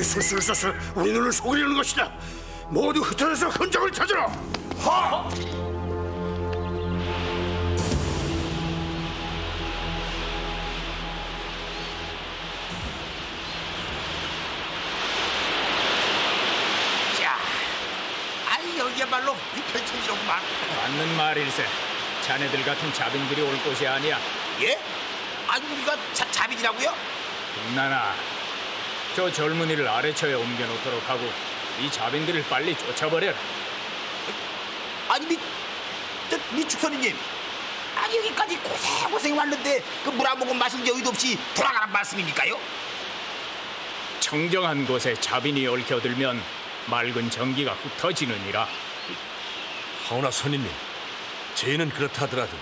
술수를 써서 우리 눈을 속이려는 것이다. 모두 흩어져서 흔적을 찾으라. 하! 여기야말로 이 편천지로구만. 맞는 말일세. 자네들 같은 자빈들이 올 곳이 아니야. 예? 아니 우리가 자빈이라고요? 김나나, 저 젊은이를 아래처에 옮겨놓도록 하고 이 자빈들을 빨리 쫓아버려라. 아니 미축선이님, 아니 여기까지 고생 왔는데 그 물 한 모금 마신 여유도 없이 돌아가란 말씀입니까요? 청정한 곳에 자빈이 얽혀들면 맑은 전기가 흩어지느니라. 하오나 선인님, 저희는 그렇다 하더라도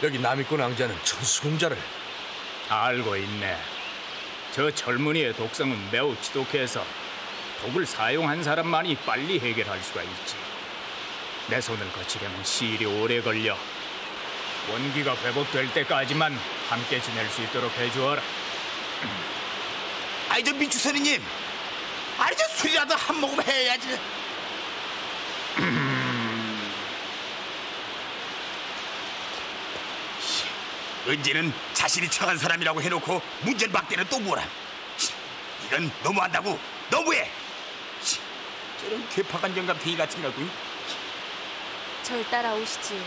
여기 남이권 왕자는 천수공자를 알고 있네. 저 젊은이의 독성은 매우 지독해서 독을 사용한 사람만이 빨리 해결할 수가 있지. 내 손을 거치려면 시일이 오래 걸려. 원기가 회복될 때까지만 함께 지낼 수 있도록 해주어라. 아니 저 미추선이님, 아니 저 술이라도 한 모금 해야지. 언제는 자신이 청한 사람이라고 해놓고 문전박대는 또 뭐라. 이건 너무한다고. 너무해. 저런 괴팍한 영감탱이 같은 거고. 절 따라오시지.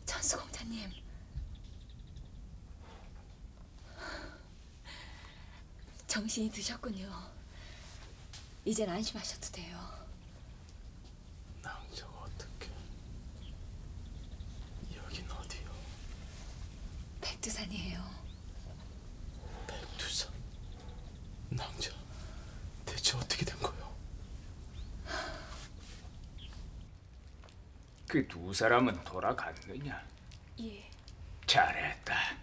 천수공자님, 정신이 드셨군요. 이젠 안심하셔도 돼요. 낭자가 어떻게? 여긴 어디요? 백두산이에요. 백두산? 낭자, 대체 어떻게 된 거요? 그 두 사람은 돌아갔느냐? 예. 잘했다.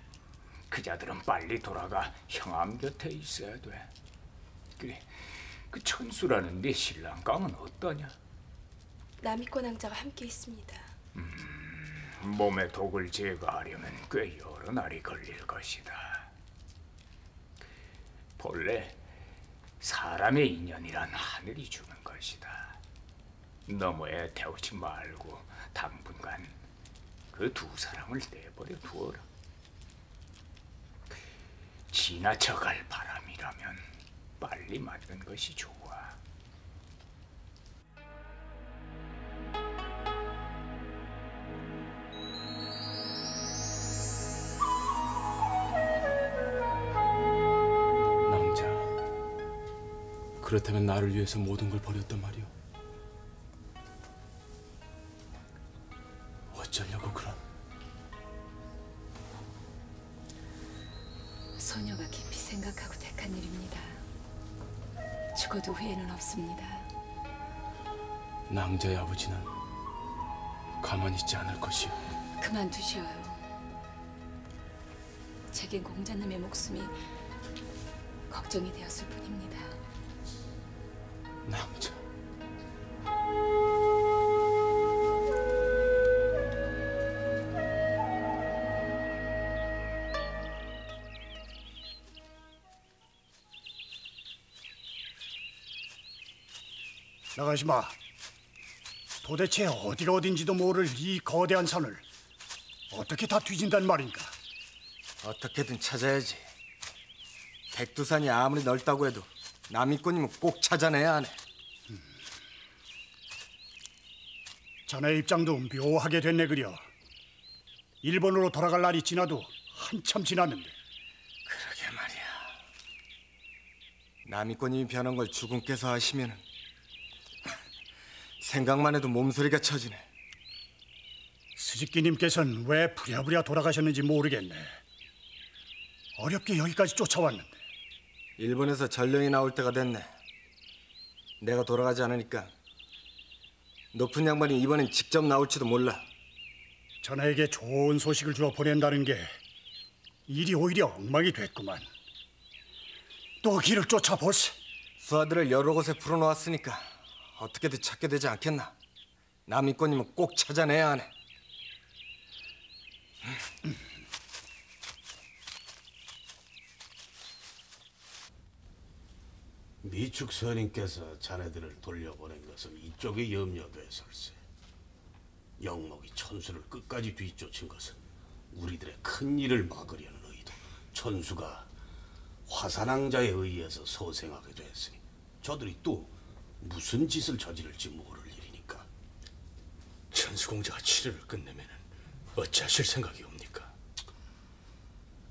그 자들은 빨리 돌아가 형암 곁에 있어야 돼. 그 천수라는 네 신랑감은 어떠냐? 남이권 왕자가 함께 있습니다. 몸에 독을 제거하려면 꽤 여러 날이 걸릴 것이다. 본래 사람의 인연이란 하늘이 주는 것이다. 너무 애태우지 말고 당분간 그 두 사람을 내버려 두어라. 지나쳐갈 바람이라면 빨리 맞는 것이 좋아. 낭자, 그렇다면 나를 위해서 모든 걸 버렸단 말이오? 어쩌려고 그럼? 소녀가 깊이 생각하고 택한 일입니다. 죽어도 후회는 없습니다. 낭자의 아버지는 가만히 있지 않을 것이오. 그만두셔요. 제겐 공자님의 목숨이 걱정이 되었을 뿐입니다. 낭자. 나가시마, 도대체 어디가 어딘지도 모를 이 거대한 산을 어떻게 다 뒤진단 말인가? 어떻게든 찾아야지. 백두산이 아무리 넓다고 해도 남이권이면 꼭 찾아내야 하네. 자네 입장도 묘하게 됐네 그려. 일본으로 돌아갈 날이 지나도 한참 지났는데. 그러게 말이야. 남이권님이 변한 걸 주군께서 하시면은 생각만 해도 몸소리가 쳐지네. 스즈키님께서는 왜 부랴부랴 돌아가셨는지 모르겠네. 어렵게 여기까지 쫓아왔는데. 일본에서 전령이 나올 때가 됐네. 내가 돌아가지 않으니까 높은 양반이 이번엔 직접 나올지도 몰라. 전하에게 좋은 소식을 주어 보낸다는 게 일이 오히려 엉망이 됐구만. 또 길을 쫓아보세. 수하들을 여러 곳에 풀어놓았으니까 어떻게든 찾게 되지 않겠나. 남이권님은 꼭 찾아내야 하네. 미축 선인께서 자네들을 돌려보낸 것은 이쪽에 염려돼설세. 영목이 천수를 끝까지 뒤쫓은 것은 우리들의 큰 일을 막으려는 의도. 천수가 화산왕자에 의해서 소생하게 됐으니 저들이 또 무슨 짓을 저지를지 모를 일이니까. 천수공자가 치료를 끝내면 어찌하실 생각이 옵니까?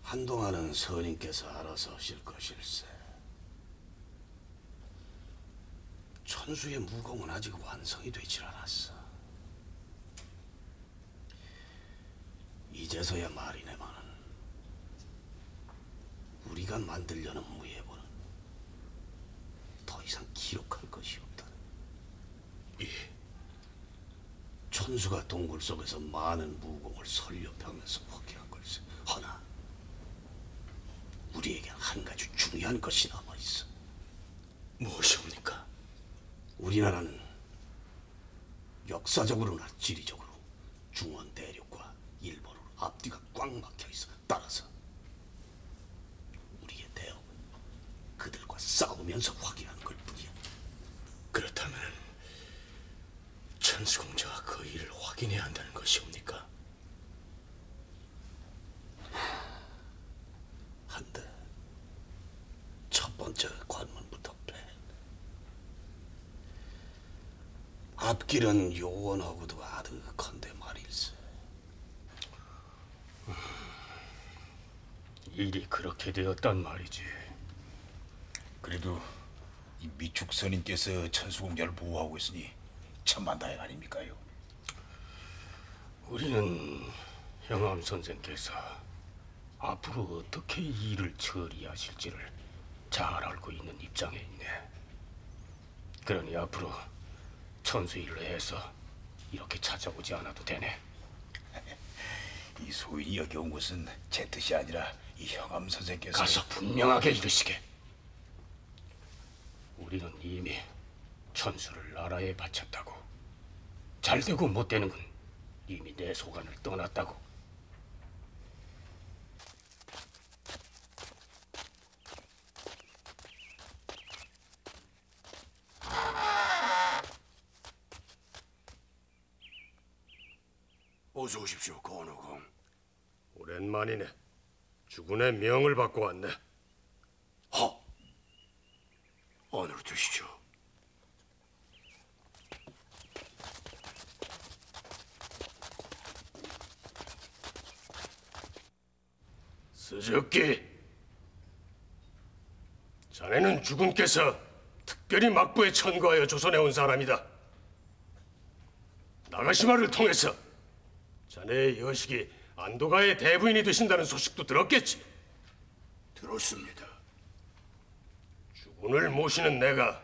한동안은 선인께서 알아서 하실 것일세. 천수의 무공은 아직 완성이 되질 않았어. 이제서야 말이네마는 우리가 만들려는 무예보는 더 이상 기록할 것이 없다. 예. 천수가 동굴 속에서 많은 무공을 설렵하면서 확인한 걸세. 허나 우리에겐 한 가지 중요한 것이 남아있어. 무엇이옵니까? 우리나라는 역사적으로나 지리적으로 중원 대륙과 일본으로 앞뒤가 꽉 막혀 있어. 따라서 우리의 대업은 그들과 싸우면서 확인하는 걸 뿐이야. 그렇다면 천수공자가 그 일을 확인해야 한다는 것이옵니까? 한데 첫 번째 관문부터 빼. 앞길은 요원하고도 아득한데 말일세. 일이 그렇게 되었단 말이지. 그래도 이 미축 선인께서 천수공자를 보호하고 있으니 천만다행 아닙니까요? 우리는 영암 선생께서 앞으로 어떻게 이 일을 처리하실지를 잘 알고 있는 입장에 있네. 그러니 앞으로 천수 일을 해서 이렇게 찾아오지 않아도 되네. 이 소인이 여기 온 것은 제 뜻이 아니라 이 형암 선생께서 가서 분명하게 이르시게. 우리는 이미 천수를 나라에 바쳤다고. 잘 되고 못 되는 건 이미 내 소관을 떠났다고. 어서 오십시오, 권호공. 오랜만이네. 주군의 명을 받고 왔네. 안으로 드시죠. 스즈키, 자네는 주군께서 특별히 막부에 천거하여 조선에 온 사람이다. 나가시마를 통해서 자네의 여식이 안도가의 대부인이 되신다는 소식도 들었겠지? 들었습니다. 주군을 모시는 내가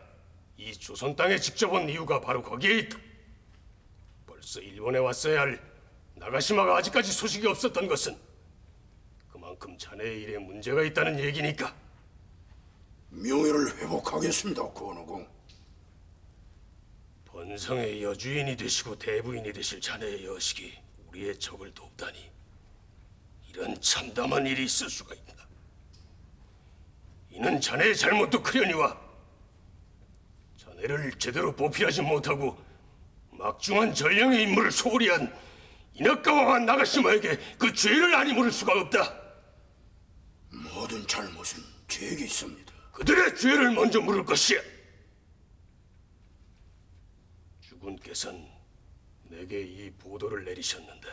이 조선 땅에 직접 온 이유가 바로 거기에 있다. 벌써 일본에 왔어야 할 나가시마가 아직까지 소식이 없었던 것은 그만큼 자네의 일에 문제가 있다는 얘기니까. 명예를 회복하겠습니다, 권호공. 번성의 여주인이 되시고 대부인이 되실 자네의 여식이 우리의 적을 돕다니, 이런 참담한 일이 있을 수가 있나. 이는 자네의 잘못도 크려니와 자네를 제대로 보필하지 못하고 막중한 전령의 임무를 소홀히 한 이나카와와 나가시마에게 그 죄를 아니 물을 수가 없다. 모든 잘못은 제게 있습니다. 그들의 죄를 먼저 물을 것이야. 주군께서는 내게 이 보도를 내리셨는데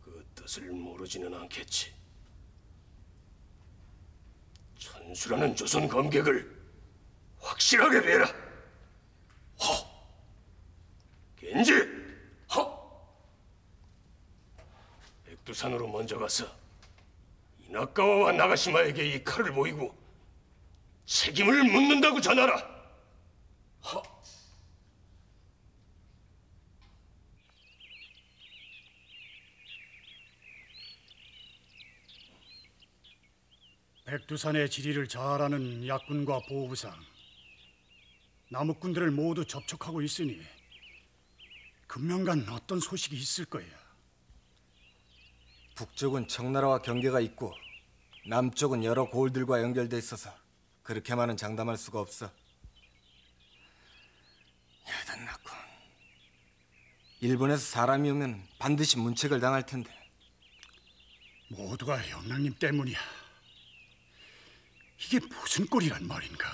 그 뜻을 모르지는 않겠지. 천수라는 조선 검객을 확실하게 베라. 겐지, 백두산으로 먼저 가서 이나카와와 나가시마에게 이 칼을 보이고 책임을 묻는다고 전하라. 하. 백두산의 지리를 잘 아는 약군과 보부상, 남욱군들을 모두 접촉하고 있으니 금명간 어떤 소식이 있을 거야. 북쪽은 청나라와 경계가 있고 남쪽은 여러 고을들과 연결돼 있어서 그렇게만은 장담할 수가 없어. 여단났군. 일본에서 사람이 오면 반드시 문책을 당할 텐데. 모두가 영랑님 때문이야. 이게 무슨 꼴이란 말인가?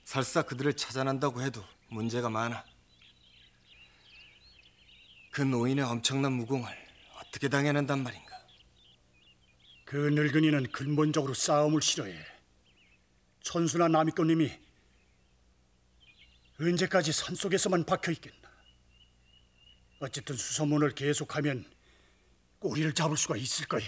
설사 그들을 찾아낸다고 해도 문제가 많아. 그 노인의 엄청난 무공을 어떻게 당해낸단 말인가? 그 늙은이는 근본적으로 싸움을 싫어해. 천수나 남이권님이 언제까지 산속에서만 박혀있겠나. 어쨌든 수소문을 계속하면 꼬리를 잡을 수가 있을 거야.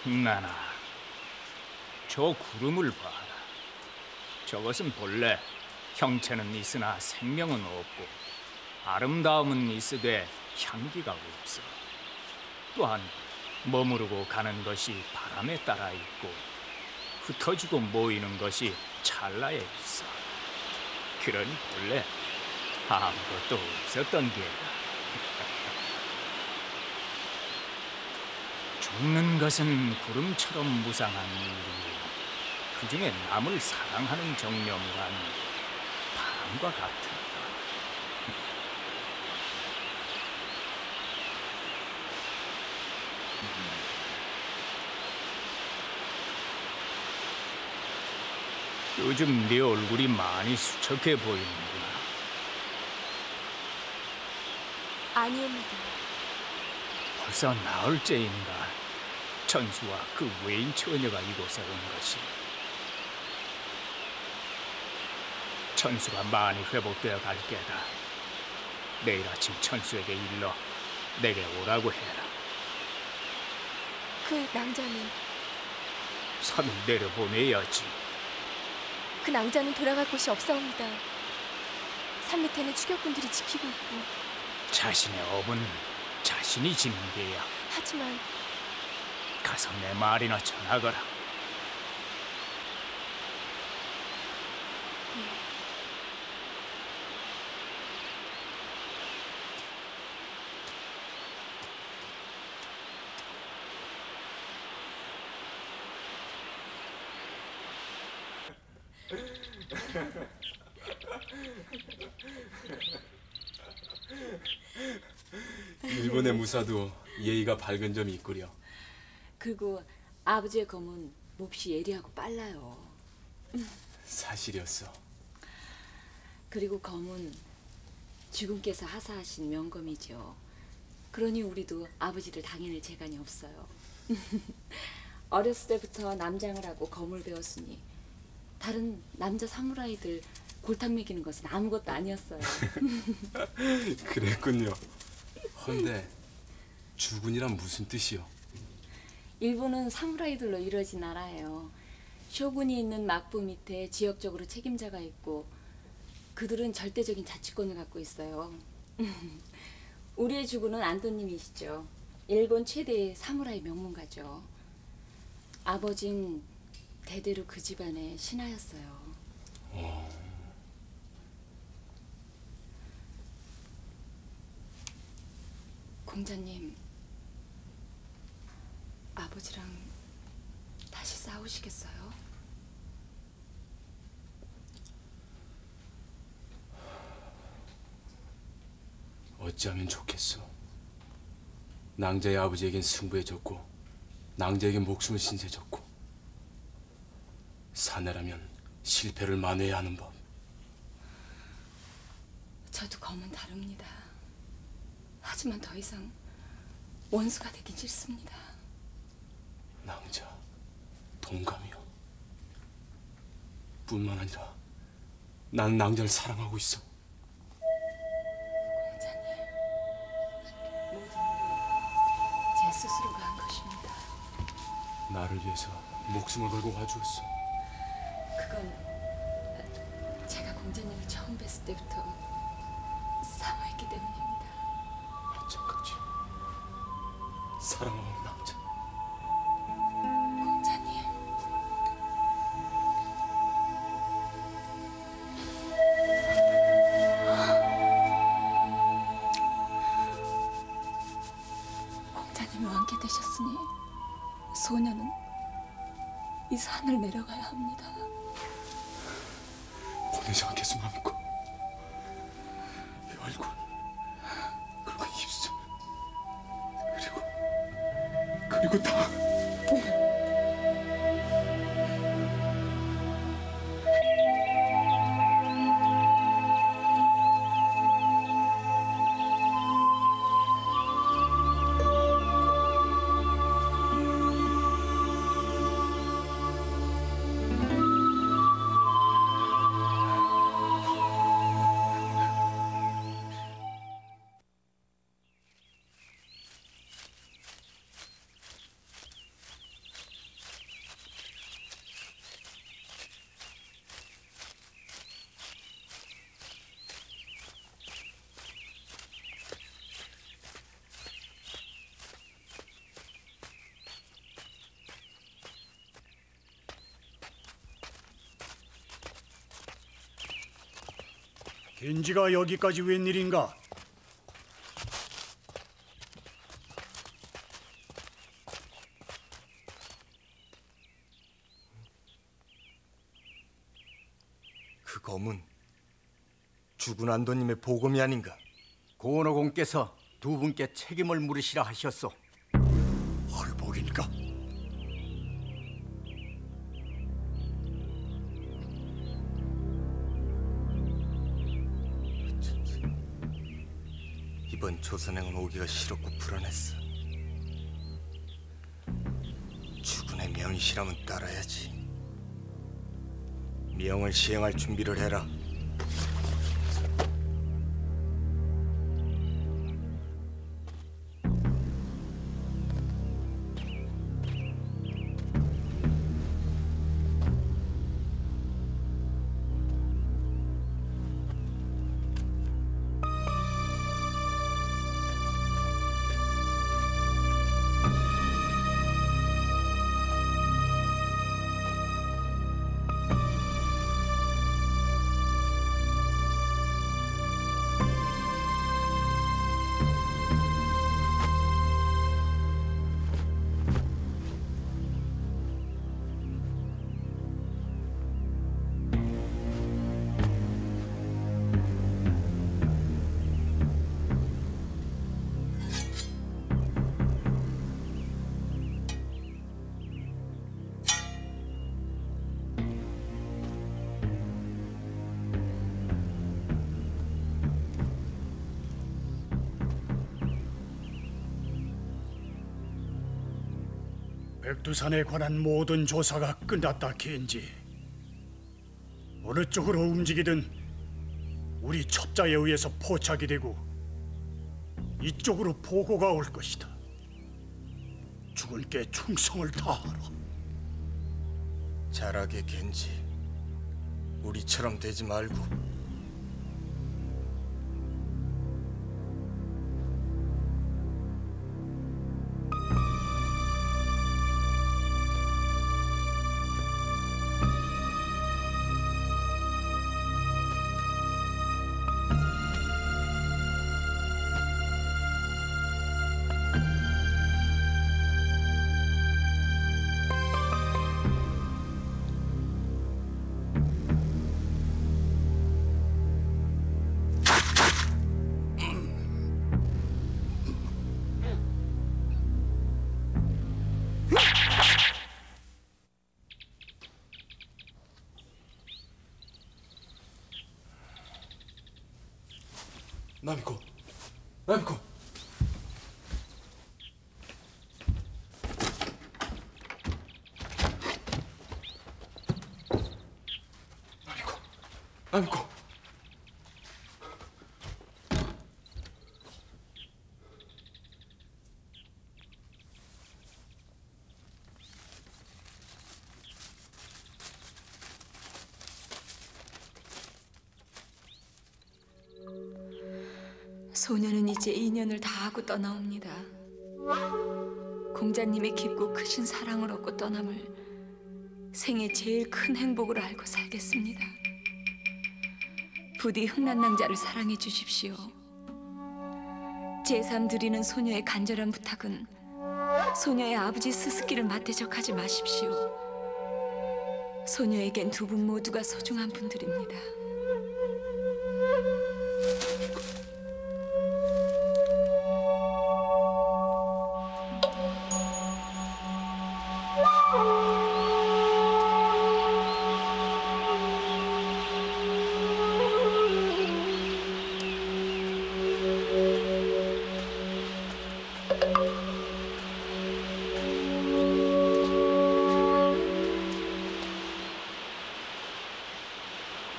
나나, 저 구름을 봐라. 저것은 본래 형체는 있으나 생명은 없고 아름다움은 있으되 향기가 없어. 또한 머무르고 가는 것이 바람에 따라 있고 흩어지고 모이는 것이 찰나에 있어. 그러니 본래 아무것도 없었던 게라. 죽는 것은 구름처럼 무상한 일이요, 그 중에 남을 사랑하는 정념이란 바람과 같으다. 요즘 네 얼굴이 많이 수척해 보이는구나. 아니옵니다. 벌써 나흘째인가 천수와 그 외인 처녀가 이곳에 온 것이. 천수가 많이 회복되어 갈 게다. 내일 아침 천수에게 일러 내게 오라고 해라. 그 낭자는? 산을 내려보내야지. 그 낭자는 돌아갈 곳이 없사옵니다. 산 밑에는 추격군들이 지키고 있고. 자신의 업은 자신이 지는 게야. 하지만 가서 내 말이나 전하거라. 일본의 무사도 예의가 밝은 점이 있구려. 그리고 아버지의 검은 몹시 예리하고 빨라요. 사실이었어. 그리고 검은 주군께서 하사하신 명검이죠. 그러니 우리도 아버지를 당해낼 재간이 없어요. 어렸을 때부터 남장을 하고 검을 배웠으니 다른 남자 사무라이들 골탕 먹이는 것은 아무것도 아니었어요. 그랬군요. 헌데 주군이란 무슨 뜻이요? 일본은 사무라이들로 이루어진 나라예요. 쇼군이 있는 막부 밑에 지역적으로 책임자가 있고 그들은 절대적인 자치권을 갖고 있어요. 우리의 주군은 안도님이시죠. 일본 최대의 사무라이 명문가죠. 아버진 대대로 그 집안의 신하였어요. 공자님, 아버지랑 다시 싸우시겠어요? 어찌하면 좋겠어. 낭자의 아버지에겐 승부해줬고 낭자에겐 목숨을 신세졌고 사내라면 실패를 만회해야 하는 법. 저도 검은 다릅니다. 하지만 더 이상 원수가 되긴 싫습니다. 낭자, 동감이요. 뿐만 아니라 난 낭자를 사랑하고 있어. 공자님, 모든 게 제 스스로가 한 것입니다. 나를 위해서 목숨을 걸고 와주었어. 그건 제가 공자님을 처음 뵀을 때부터 사모했기 때문입니다. 마찬가지. 사랑하는 남자. 공자님. 공자님이 왕께 되셨으니 소녀는 이 산을 내려가야 합니다. 보내지 않겠소, 마미코. 이 얼굴, 그리고 입술, 그리고 다. 겐지가 여기까지 웬일인가? 그 검은 죽은 안도님의 보검이 아닌가? 고원호공께서 두 분께 책임을 물으시라 하셨소. 헐복인가? 이번 조선행은 오기가 싫었고 불안했어. 주군의 명이시라면 따라야지. 명을 시행할 준비를 해라. 백두산에 관한 모든 조사가 끝났다, 겐지. 어느 쪽으로 움직이든 우리 첩자에 의해서 포착이 되고 이쪽으로 보고가 올 것이다. 주군께 충성을 다하라. 잘하게, 겐지. 우리처럼 되지 말고. 나미코. 않고 소녀는 이제 인연을 다하고 떠나옵니다. 공자님의 깊고 크신 사랑을 얻고 떠남을 생애 제일 큰 행복으로 알고 살겠습니다. 부디 흥난낭자를 사랑해 주십시오. 제3 드리는 소녀의 간절한 부탁은 소녀의 아버지 스스키를 맞대적하지 마십시오. 소녀에겐 두 분 모두가 소중한 분들입니다.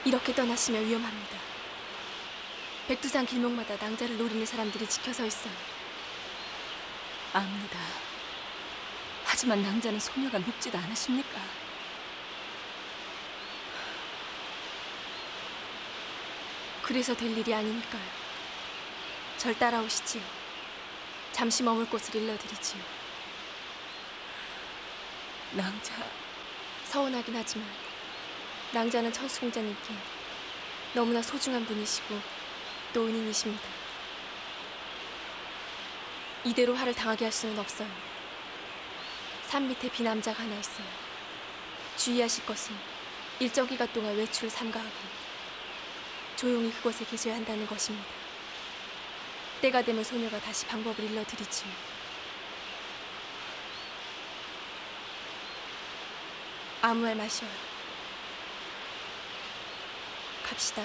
이렇게 떠나시면 위험합니다. 백두산 길목마다 낭자를 노리는 사람들이 지켜서 있어요. 압니다. 하지만 낭자는 소녀가 밉지도 않으십니까? 그래서 될 일이 아니니까요. 절 따라오시지요. 잠시 머물 곳을 일러드리지요. 낭자... 서운하긴 하지만 낭자는 천수공자님께 너무나 소중한 분이시고 또 은인이십니다. 이대로 화를 당하게 할 수는 없어요. 산 밑에 비남자가 하나 있어요. 주의하실 것은 일정 기간 동안 외출을 삼가하고 조용히 그곳에 계셔야 한다는 것입니다. 때가 되면 소녀가 다시 방법을 일러드리지요. 아무 말 마셔요. 갑시다.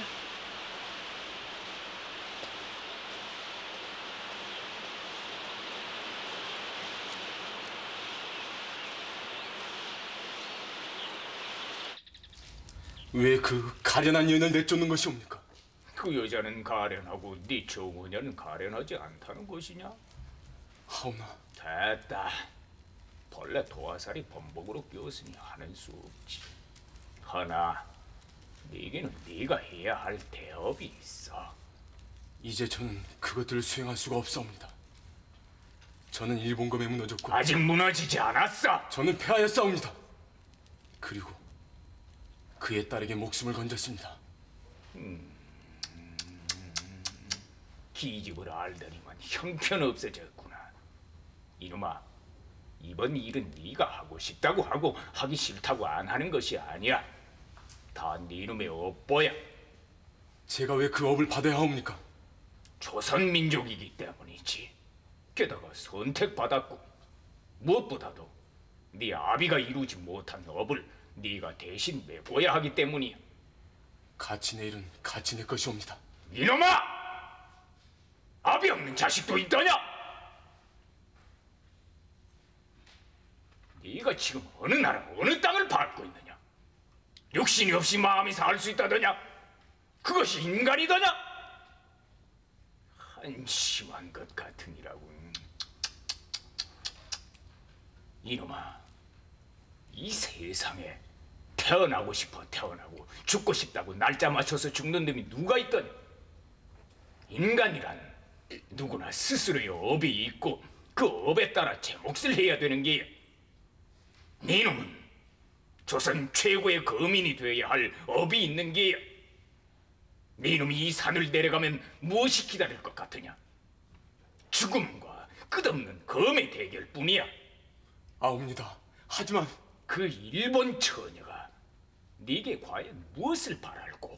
왜 그 가련한 년을 내쫓는 것이옵니까? 그 여자는 가련하고 네 정은여는 가련하지 않다는 것이냐? 하오나. 됐다. 본래 도화살이 범벅으로 끼었으니 하는 수 없지. 허나 네게는 네가 해야 할 대업이 있어. 이제 저는 그것들을 수행할 수가 없사옵니다. 저는 일본검에 무너졌고 아직 무너지지 않았어. 저는 패하였사옵니다. 그리고 그의 딸에게 목숨을 건졌습니다. 기집을 알더니만 형편없어졌구나. 이놈아, 이번 일은 네가 하고 싶다고 하고 하기 싫다고 안 하는 것이 아니야. 다 네 놈의 업보야. 제가 왜 그 업을 받아야 하옵니까? 조선민족이기 때문이지. 게다가 선택받았고 무엇보다도 네 아비가 이루지 못한 업을 네가 대신 메꿔야 하기 때문이야. 같이 내 일은 같이 내 것이옵니다. 이놈아! 아비 없는 자식도 있더냐? 네가 지금 어느 나라 어느 땅을 밟고 있느냐? 육신이 없이 마음이 살 수 있다더냐? 그것이 인간이더냐? 한심한 것 같으니라고. 이놈아, 이 세상에 태어나고 싶어 태어나고 죽고 싶다고 날짜 맞춰서 죽는 놈이 누가 있더냐? 인간이란 누구나 스스로의 업이 있고 그 업에 따라 제 몫을 해야 되는 게, 네 놈은 조선 최고의 거민이 되어야 할 업이 있는 게, 네 놈이 이 산을 내려가면 무엇이 기다릴 것 같으냐? 죽음과 끝없는 검의 대결뿐이야. 아옵니다. 하지만 그 일본 처녀가 네게 과연 무엇을 바랄고?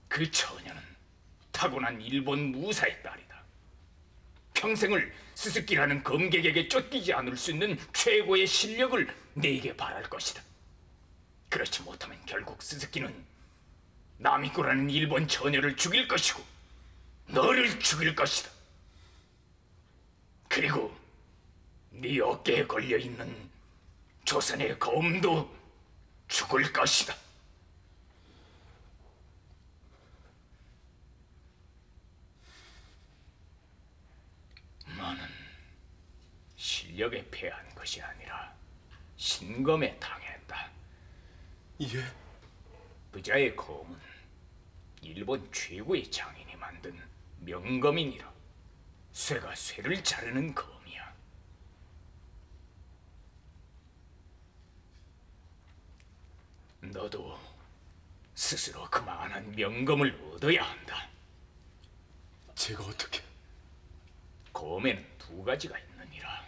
그 처녀는 타고난 일본 무사의 딸이다. 평생을 스스키라는 검객에게 쫓기지 않을 수 있는 최고의 실력을 네게 바랄 것이다. 그렇지 못하면 결국 스스키는 나미코라는 일본 처녀를 죽일 것이고 너를 죽일 것이다. 그리고 네 어깨에 걸려있는 조선의 검도 죽을 것이다. 전력에 패한 것이 아니라 신검에 당했다. 예? 부자의 검은 일본 최고의 장인이 만든 명검이니라. 쇠가 쇠를 자르는 검이야. 너도 스스로 그만한 명검을 얻어야 한다. 제가 어떻게? 검에는 두 가지가 있느니라.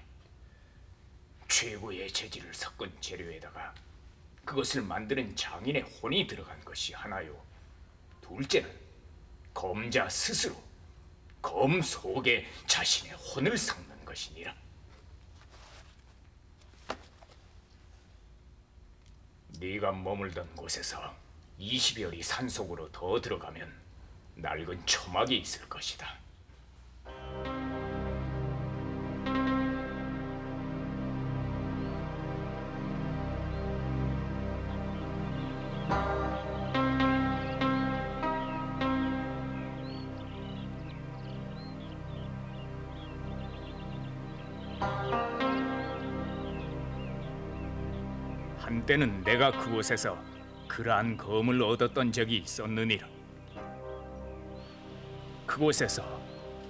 최고의 재질을 섞은 재료에다가 그것을 만드는 장인의 혼이 들어간 것이 하나요. 둘째는 검자 스스로 검 속에 자신의 혼을 섞는 것이니라. 네가 머물던 곳에서 20여리 산속으로 더 들어가면 낡은 초막이 있을 것이다. 한때는 내가 그곳에서 그러한 검을 얻었던 적이 있었느니라. 그곳에서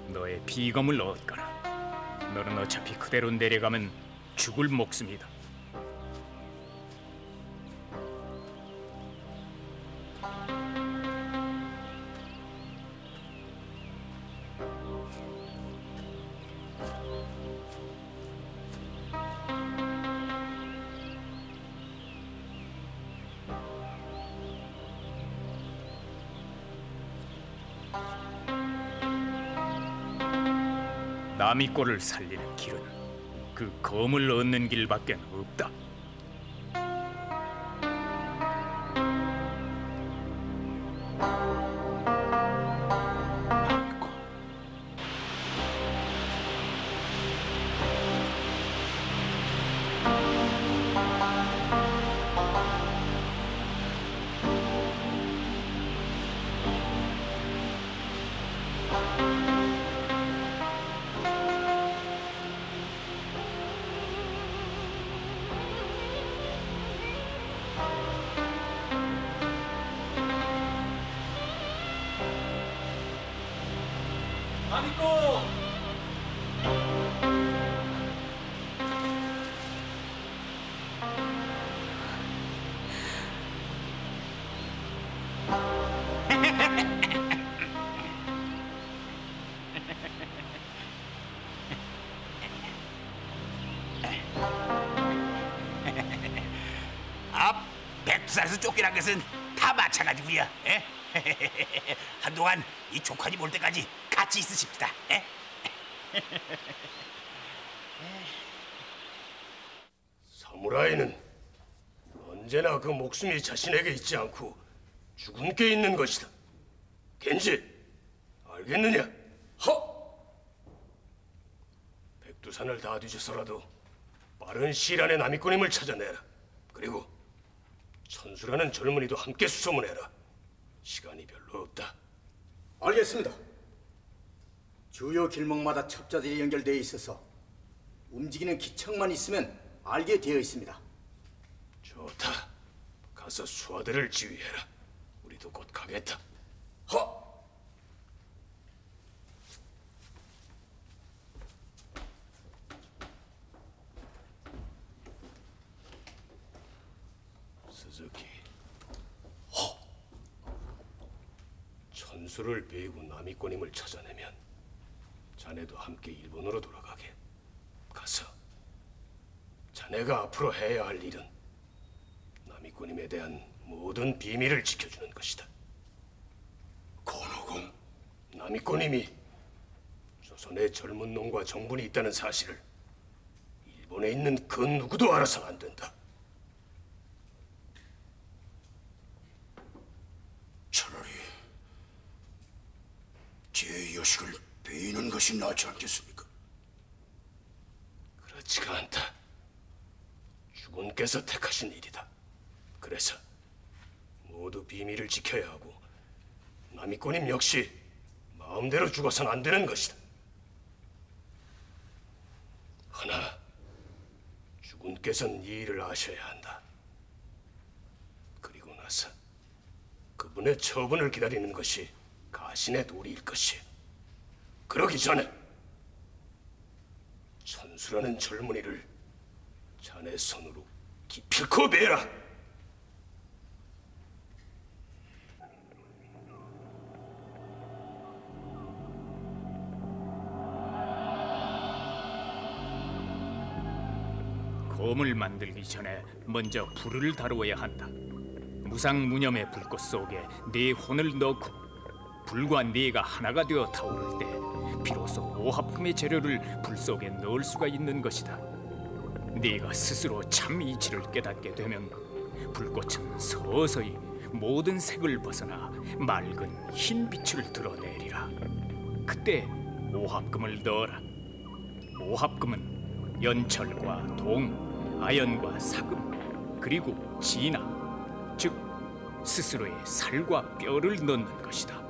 너의 비검을 얻거나 너는 어차피 그대로 내려가면 죽을 목숨이다. 남이 꼴을 살리는 길은 그 검을 얻는 길밖에 없다. 백두산에서 쫓겨난 것은 다 마찬가지구려. 한동안 이 조카님 올 때까지 같이 있으십시다. 사무라이는 언제나 그 목숨이 자신에게 있지 않고 죽은 게 있는 것이다. 겐지, 알겠느냐? 백두산을 다 뒤져서라도 빠른 시일 안에 남이꾼임을 찾아내라. 그리고 천수라는 젊은이도 함께 수소문해라. 시간이 별로 없다. 알겠습니다. 주요 길목마다 첩자들이 연결되어 있어서 움직이는 기척만 있으면 알게 되어 있습니다. 좋다. 가서 수하들을 지휘해라. 우리도 곧 가겠다. 스즈키. 천수를 베이고 남이꾼임을 찾아내면 자네도 함께 일본으로 돌아가게. 가서 자네가 앞으로 해야 할 일은 남이꾼임에 대한 모든 비밀을 지켜주는 것이다. 권호공, 남이꾼임이 조선의 젊은 놈과 정분이 있다는 사실을 일본에 있는 그 누구도 알아서는 안 된다. 차라리 제 여식을 베이는 것이 낫지 않겠습니까? 그렇지가 않다. 주군께서 택하신 일이다. 그래서 모두 비밀을 지켜야 하고 남이꾼임 역시 마음대로 죽어서는 안 되는 것이다. 허나 그분께서는 이 일을 아셔야 한다. 그리고 나서 그분의 처분을 기다리는 것이 가신의 도리일 것이야. 그러기 전에 천수라는 젊은이를 자네 손으로 기필코 매라. 검을 만들기 전에 먼저 불을 다루어야 한다. 무상무념의 불꽃 속에 네 혼을 넣고 불과 네가 하나가 되어 타오를 때 비로소 오합금의 재료를 불 속에 넣을 수가 있는 것이다. 네가 스스로 참 이치를 깨닫게 되면 불꽃은 서서히 모든 색을 벗어나 맑은 흰 빛을 드러내리라. 그때 오합금을 넣어라. 오합금은 연철과 동, 아연과 사금, 그리고 진화, 즉 스스로의 살과 뼈를 넣는 것이다.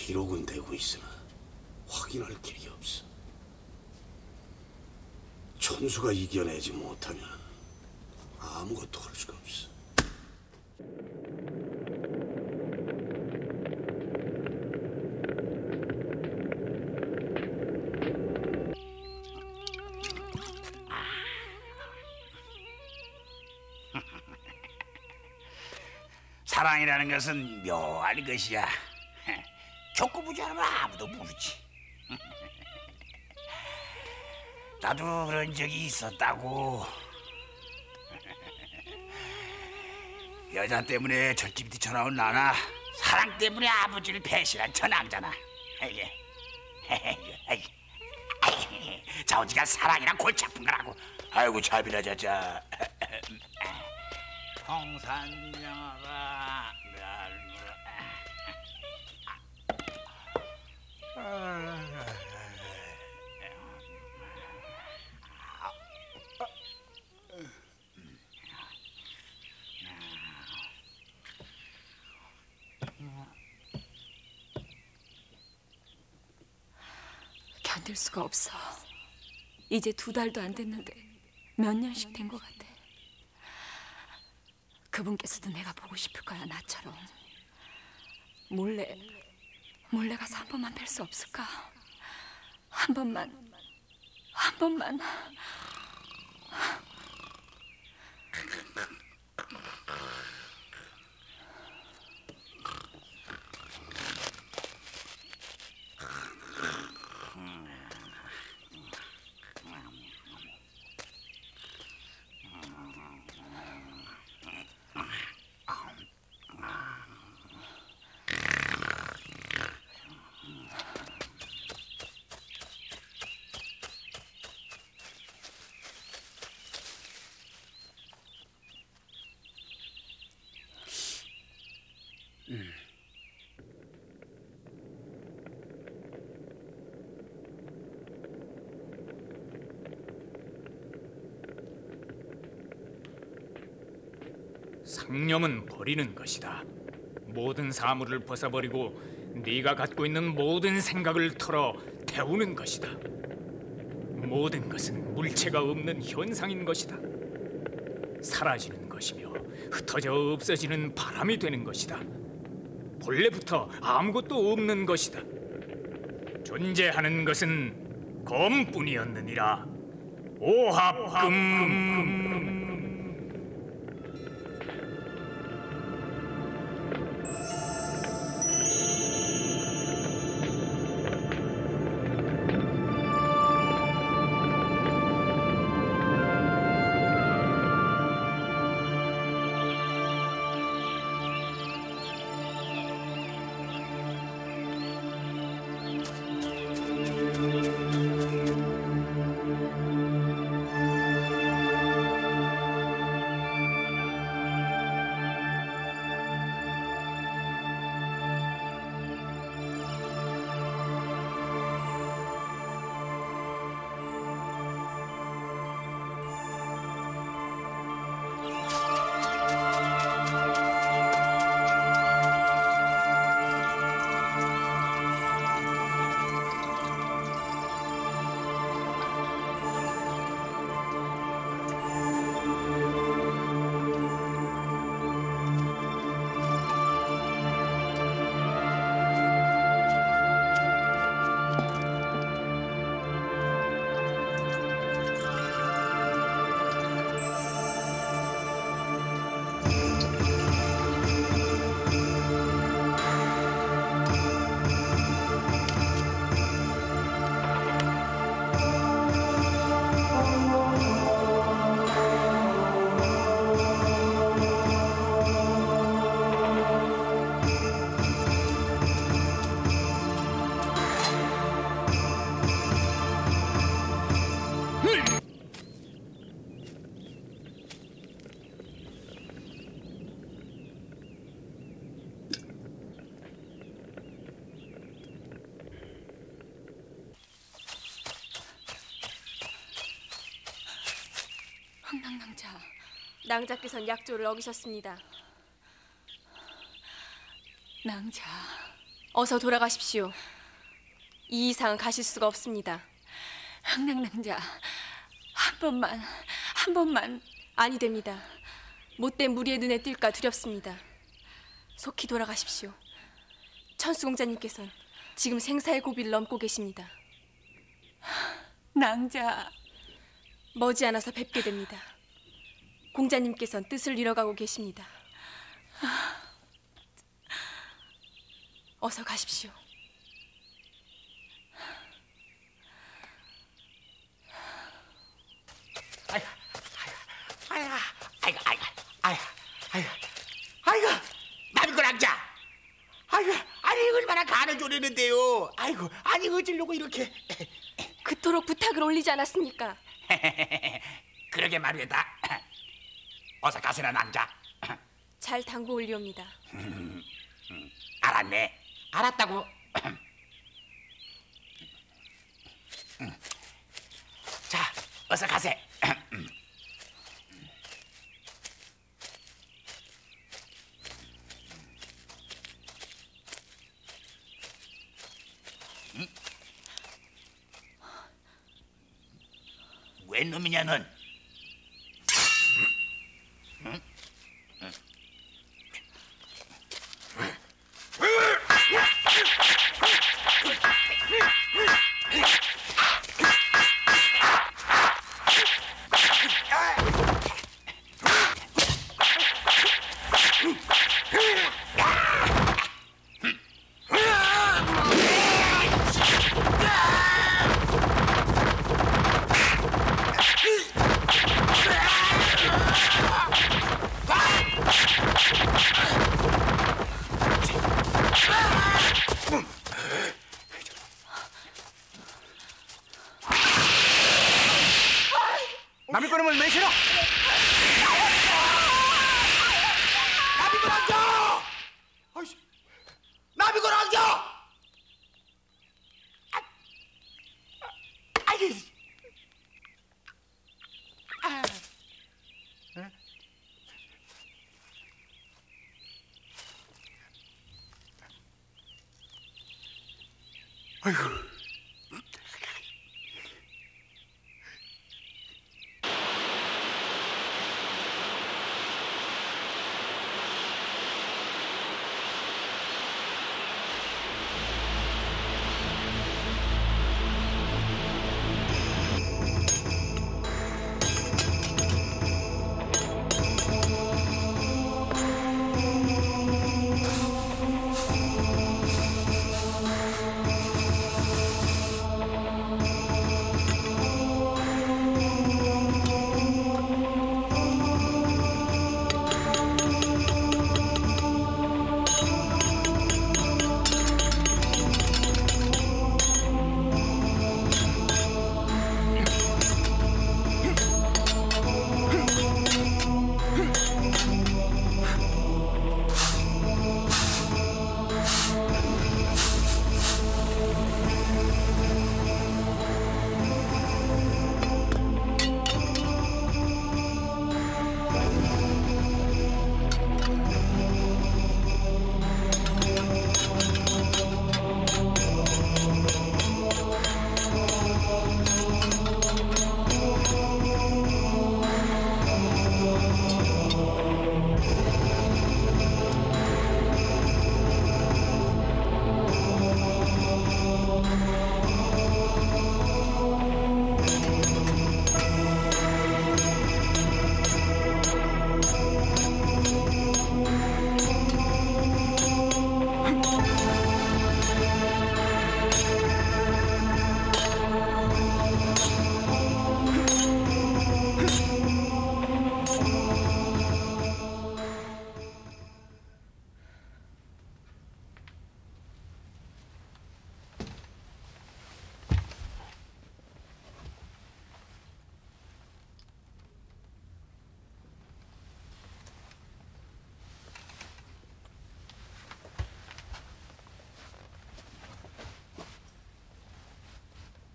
기록은 되고 있으나 확인할 길이 없어. 천수가 이겨내지 못하면 아무것도 할 수가 없어. 사랑이라는 것은 묘한 것이야. 겪어보지 않으면 아무도 모르지. 나도 그런 적이 있었다고. 여자 때문에 절집이 뛰쳐나온 나나 사랑 때문에 아버지를 배신한 저 남자나. 자오지가 사랑이랑 골치 아픈 거라고. 아이고 자비라 자자. 홍산명아가 견딜 수가 없어. 이제 2달도 안 됐는데 몇 년씩 된 것 같아. 그분께서도 내가 보고 싶을 거야, 나처럼. 몰래 가서 한 번만 뵐 수 없을까? 한 번만. 상념은 버리는 것이다. 모든 사물을 벗어버리고 네가 갖고 있는 모든 생각을 털어 태우는 것이다. 모든 것은 물체가 없는 현상인 것이다. 사라지는 것이며 흩어져 없어지는 바람이 되는 것이다. 본래부터 아무것도 없는 것이다. 존재하는 것은 검뿐이었느니라. 오합금. 황당낭자. 낭자께서는 약조를 어기셨습니다. 낭자, 어서 돌아가십시오. 이 이상 가실 수가 없습니다. 흥랑낭자, 한 번만. 아니 됩니다. 못된 무리의 눈에 띌까 두렵습니다. 속히 돌아가십시오. 천수공자님께서는 지금 생사의 고비를 넘고 계십니다. 낭자. 머지않아서 뵙게 됩니다. 공자님께서는 뜻을 잃어가고 계십니다. 어서 가십시오. 아이고, 남이고 낭자. 아이고, 아니 얼마나 간을 졸이는데요. 아이고, 아니 어쩌려고 이렇게. 그토록 부탁을 올리지 않았습니까? 그러게 말이다. 어서 가세나 낭자. 잘 당부 올리옵니다. 알았네. 알았다고. 자, 어서 가세. 웬 놈이냐 넌? 응? 응? 남의 거름을 왜 싫어? 남의 거 남겨! 남의 거 남겨! 아이고.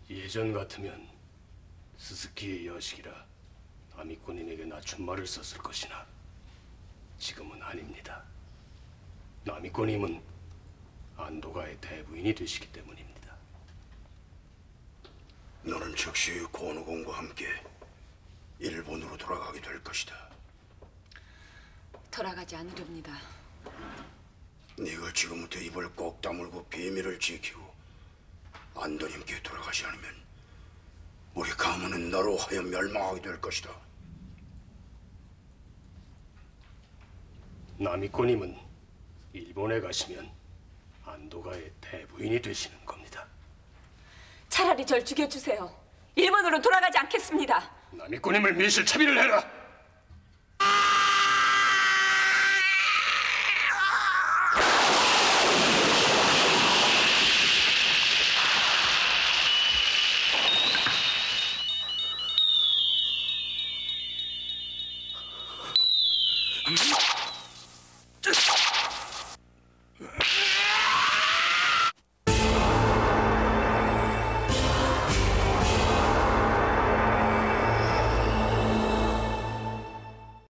예전 같으면 스스키의 여식이라 나미꼬님에게 낮춘말을 썼을 것이나 지금은 아닙니다. 나미꼬님은 안도가의 대부인이 되시기 때문입니다. 너는 즉시 권우공과 함께 일본으로 돌아가게 될 것이다. 돌아가지 않으렵니다. 네가 지금부터 입을 꼭 다물고 비밀을 지키고 안도님께 돌아가지 않으면 우리 가문은 너로 하여 멸망하게 될 것이다. 나미코님은 일본에 가시면 안도가의 대부인이 되시는 겁니다. 차라리 절 죽여주세요. 일본으로 돌아가지 않겠습니다. 나미코님을 밀실 차비를 해라.